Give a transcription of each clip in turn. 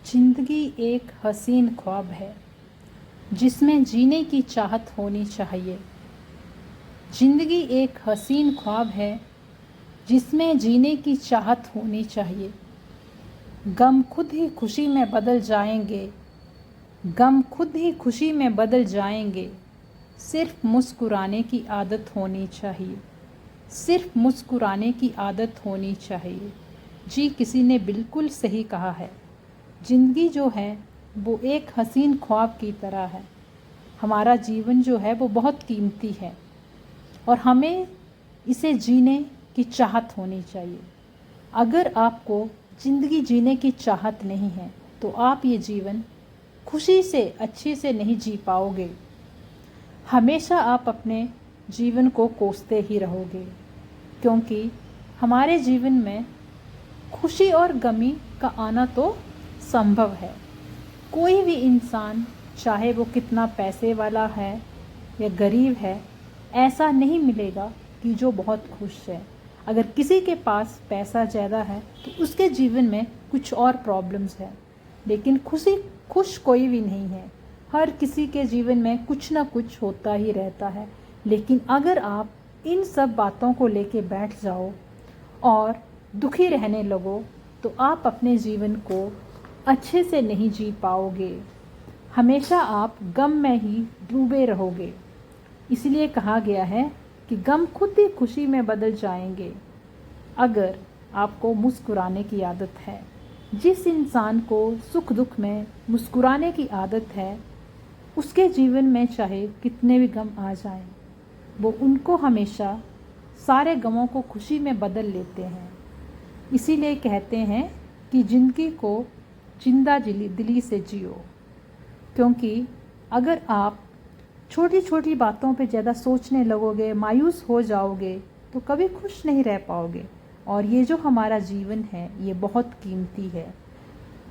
जिंदगी एक हसीन ख्वाब है जिसमें जीने की चाहत होनी चाहिए। जिंदगी एक हसीन ख्वाब है जिसमें जीने की चाहत होनी चाहिए। गम खुद ही खुशी में बदल जाएंगे, गम खुद ही खुशी में बदल जाएंगे। सिर्फ मुस्कुराने की आदत होनी चाहिए, सिर्फ मुस्कुराने की आदत होनी चाहिए। जी, किसी ने बिल्कुल सही कहा है। ज़िंदगी जो है वो एक हसीन ख्वाब की तरह है। हमारा जीवन जो है वो बहुत कीमती है और हमें इसे जीने की चाहत होनी चाहिए। अगर आपको ज़िंदगी जीने की चाहत नहीं है तो आप ये जीवन खुशी से अच्छे से नहीं जी पाओगे। हमेशा आप अपने जीवन को कोसते ही रहोगे, क्योंकि हमारे जीवन में खुशी और गमी का आना तो संभव है। कोई भी इंसान, चाहे वो कितना पैसे वाला है या गरीब है, ऐसा नहीं मिलेगा कि जो बहुत खुश है। अगर किसी के पास पैसा ज़्यादा है तो उसके जीवन में कुछ और प्रॉब्लम्स है, लेकिन खुश कोई भी नहीं है। हर किसी के जीवन में कुछ ना कुछ होता ही रहता है। लेकिन अगर आप इन सब बातों को लेके बैठ जाओ और दुखी रहने लगो तो आप अपने जीवन को अच्छे से नहीं जी पाओगे। हमेशा आप गम में ही डूबे रहोगे। इसलिए कहा गया है कि गम खुद ही खुशी में बदल जाएंगे। अगर आपको मुस्कुराने की आदत है, जिस इंसान को सुख दुख में मुस्कुराने की आदत है, उसके जीवन में चाहे कितने भी गम आ जाएं, वो उनको हमेशा सारे गमों को खुशी में बदल लेते हैं। इसीलिए कहते हैं कि ज़िंदगी को जिंदा दिली से जियो, क्योंकि अगर आप छोटी छोटी बातों पे ज़्यादा सोचने लगोगे, मायूस हो जाओगे, तो कभी खुश नहीं रह पाओगे। और ये जो हमारा जीवन है ये बहुत कीमती है।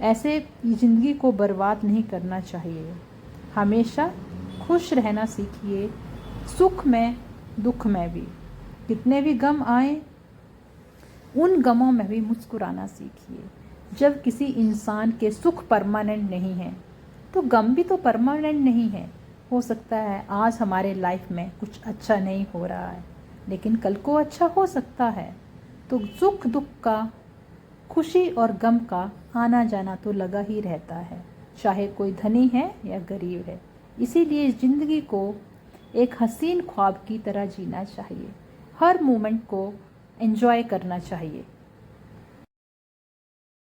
ऐसे ज़िंदगी को बर्बाद नहीं करना चाहिए। हमेशा खुश रहना सीखिए, सुख में दुख में भी। कितने भी गम आए, उन गमों में भी मुस्कुराना सीखिए। जब किसी इंसान के सुख परमानेंट नहीं है तो गम भी तो परमानेंट नहीं है। हो सकता है आज हमारे लाइफ में कुछ अच्छा नहीं हो रहा है, लेकिन कल को अच्छा हो सकता है। तो सुख दुख का, खुशी और गम का आना जाना तो लगा ही रहता है, चाहे कोई धनी है या गरीब है। इसीलिए ज़िंदगी को एक हसीन ख्वाब की तरह जीना चाहिए। हर मोमेंट को एंजॉय करना चाहिए।